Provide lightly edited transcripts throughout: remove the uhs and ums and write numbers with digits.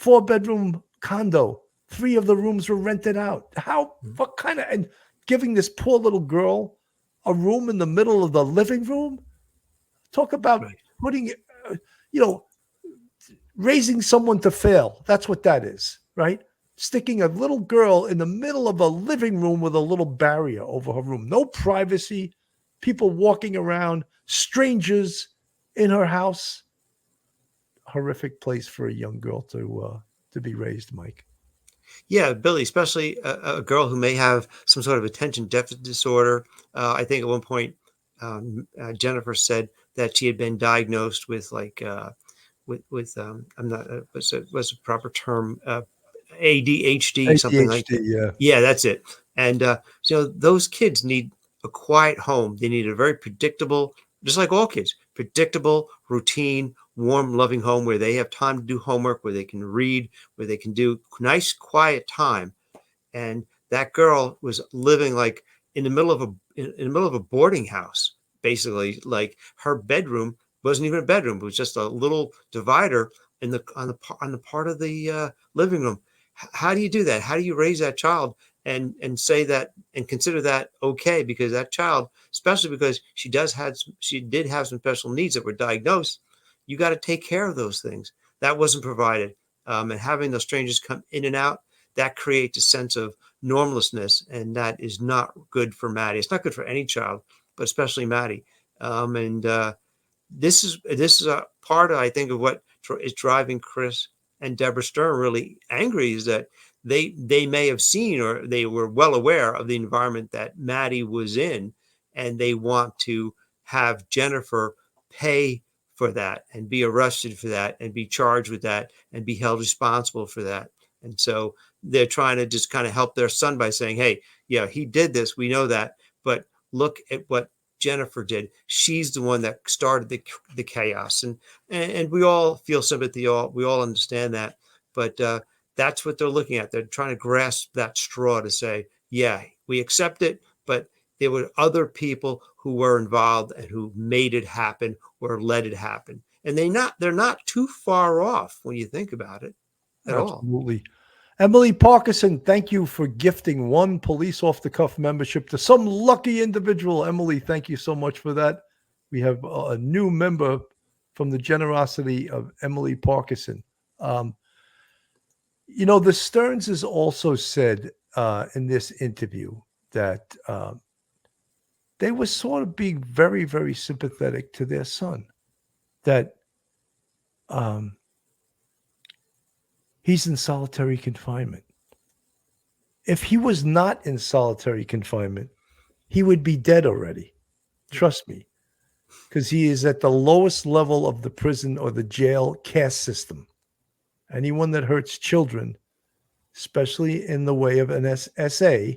4-bedroom condo. 3 of the rooms were rented out. What kind of, and giving this poor little girl a room in the middle of the living room? Talk about putting, raising someone to fail. That's what that is, right? Sticking a little girl in the middle of a living room with a little barrier over her room. No privacy, people walking around, strangers in her house. Horrific place for a young girl to be raised, Mike. Yeah, Billy, especially a girl who may have some sort of attention deficit disorder. I think at one point, Jennifer said that she had been diagnosed with I'm not what's a proper term, ADHD, something like ADHD, that. yeah. Yeah, that's it. And so those kids need a quiet home. They need a very predictable, just like all kids, predictable, routine, warm, loving home where they have time to do homework, where they can read, where they can do nice, quiet time. And that girl was living like in the middle of a boarding house, basically. Like her bedroom wasn't even a bedroom; it was just a little divider on the part of the living room. How do you do that? How do you raise that child and say that and consider that okay? Because that child, especially because she did have some special needs that were diagnosed, you got to take care of those things. That wasn't provided, and having those strangers come in and out, that creates a sense of normlessness, and that is not good for Maddie. It's not good for any child, but especially Maddie. And this is a part, I think, of what is driving Chris and Deborah Stern really angry, is that they may have seen, or they were well aware of the environment that Maddie was in, and they want to have Jennifer pay for that and be arrested for that and be charged with that and be held responsible for that. And so they're trying to just kind of help their son by saying, hey, yeah, he did this. We know that. But look at what Jennifer did. She's the one that started the chaos. And we all feel sympathy. We all understand that. But that's what they're looking at. They're trying to grasp that straw to say, yeah, we accept it, but there were other people who were involved and who made it happen or let it happen. And they're not too far off when you think about it at all. Absolutely. Emily Parkinson, thank you for gifting 1 Police Off the Cuff membership to some lucky individual. Emily, thank you so much for that. We have a new member from the generosity of Emily Parkinson. The Stearns has also said in this interview that they were sort of being very, very sympathetic to their son, that he's in solitary confinement. If he was not in solitary confinement, he would be dead already. Trust me, because he is at the lowest level of the prison or the jail caste system. Anyone that hurts children, especially in the way of an SA,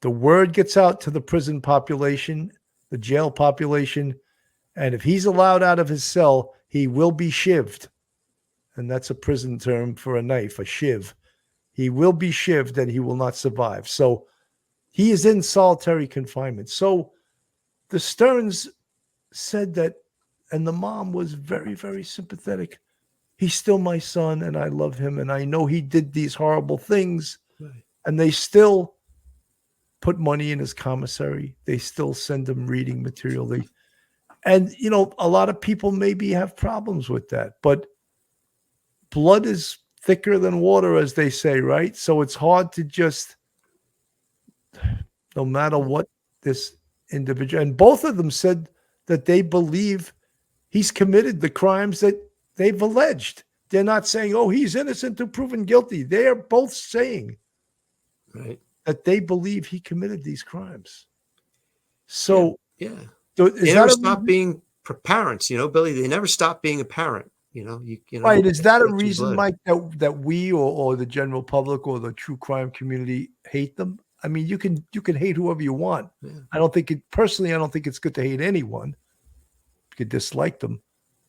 the word gets out to the prison population, the jail population, and if he's allowed out of his cell, he will be shivved. And that's a prison term for a knife, a shiv. He will be shivved and he will not survive. So he is in solitary confinement. So the Stearns said that, and the mom was very, very sympathetic. He's still my son and I love him and I know he did these horrible things. Right. And they still put money in his commissary. They still send him reading material. And a lot of people maybe have problems with that, but blood is thicker than water, as they say, right? So it's hard to just, no matter what this individual, and both of them said that they believe he's committed the crimes that they've alleged. They're not saying, oh, he's innocent until proven guilty. They are both saying that they believe he committed these crimes. So, yeah. They never stop being parents, Billy. They never stop being a parent. Right. Is that a reason, Mike, that we or the general public or the true crime community hate them? I mean, you can hate whoever you want. Yeah. I don't think it's good to hate anyone. You could dislike them.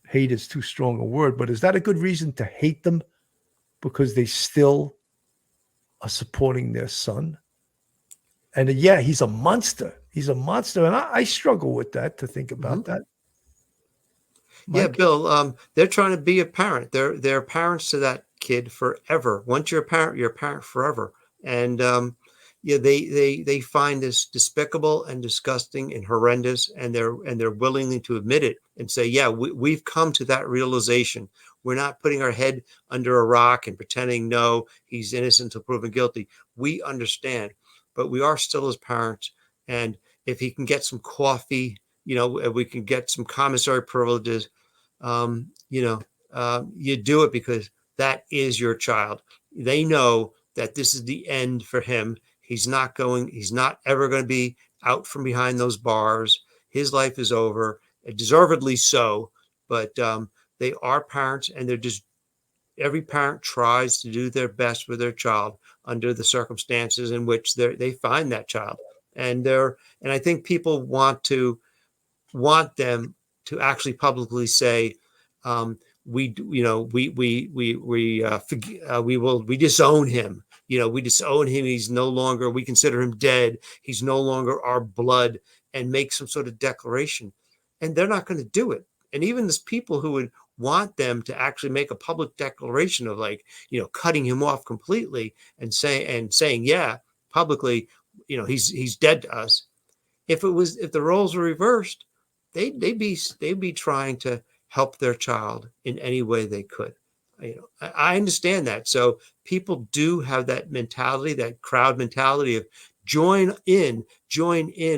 Hate is too strong a word, but is that a good reason to hate them? Because they still are supporting their son? And yeah, he's a monster. He's a monster. And I struggle with that, to think about that. Mike? Yeah, Bill, they're trying to be a parent. They're parents to that kid forever. Once you're a parent forever. And yeah, they find this despicable and disgusting and horrendous, and they're willing to admit it and say, yeah, we've come to that realization. We're not putting our head under a rock and pretending, no, he's innocent until proven guilty. We understand, but we are still his parents. And if he can get some coffee, if we can get some commissary privileges, you do it because that is your child. They know that this is the end for him. He's not ever going to be out from behind those bars. His life is over, deservedly so. But they are parents, and every parent tries to do their best with their child under the circumstances in which they find that child. And I think people want them to actually publicly say, we disown him. We disown him. We consider him dead. He's no longer our blood, and make some sort of declaration. And they're not going to do it. And even those people who would want them to actually make a public declaration of, like, cutting him off completely and saying, yeah, publicly, he's dead to us. If the roles were reversed, they'd be trying to help their child in any way they could. I understand that. So people do have that mentality, that crowd mentality of join in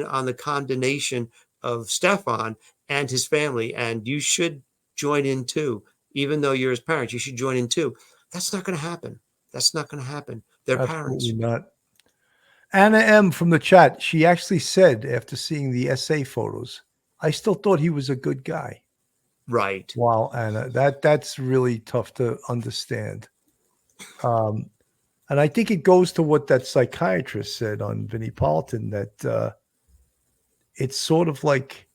on the condemnation of Stefan and his family, and you should join in too. Even though you're his parents, you should join in too. That's not going to happen. They're Absolutely parents. not. Anna M. from the chat, she actually said after seeing the essay photos, I still thought he was a good guy. Right. Wow, Anna, that's really tough to understand. And I think it goes to what that psychiatrist said on Vinnie Paulton, that it's sort of like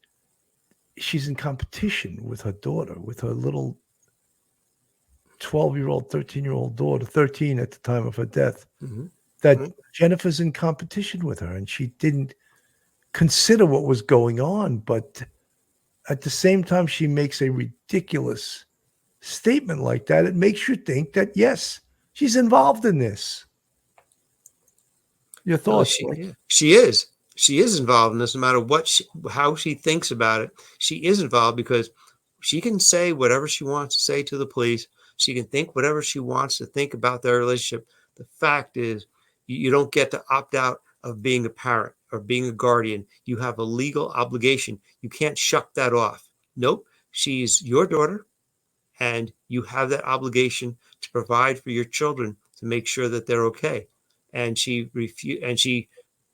she's in competition with her daughter, with her little 12-year-old, 13-year-old daughter, 13 at the time of her death, that Jennifer's in competition with her, and she didn't consider what was going on. But at the same time, she makes a ridiculous statement like that. It makes you think that, yes, she's involved in this. Your thoughts? She is involved in this, no matter how she thinks about it. She is involved because she can say whatever she wants to say to the police. She can think whatever she wants to think about their relationship. The fact is, you don't get to opt out of being a parent or being a guardian. You have a legal obligation. You can't shuck that off. Nope. She's your daughter, and you have that obligation to provide for your children, to make sure that they're okay. And she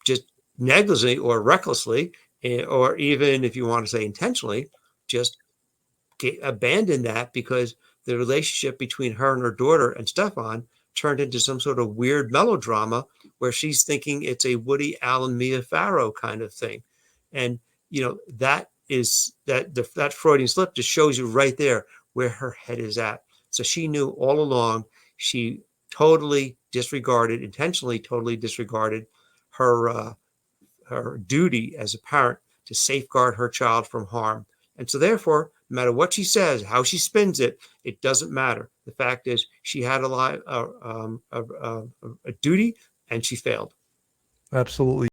just negligently or recklessly, or even if you want to say intentionally, just abandoned that because the relationship between her and her daughter and Stefan turned into some sort of weird melodrama where she's thinking it's a Woody Allen, Mia Farrow kind of thing. And that Freudian slip just shows you right there where her head is at. So she knew all along. She intentionally totally disregarded her duty as a parent to safeguard her child from harm. And so therefore, no matter what she says, how she spins it, it doesn't matter. The fact is, she had a duty, and she failed. Absolutely.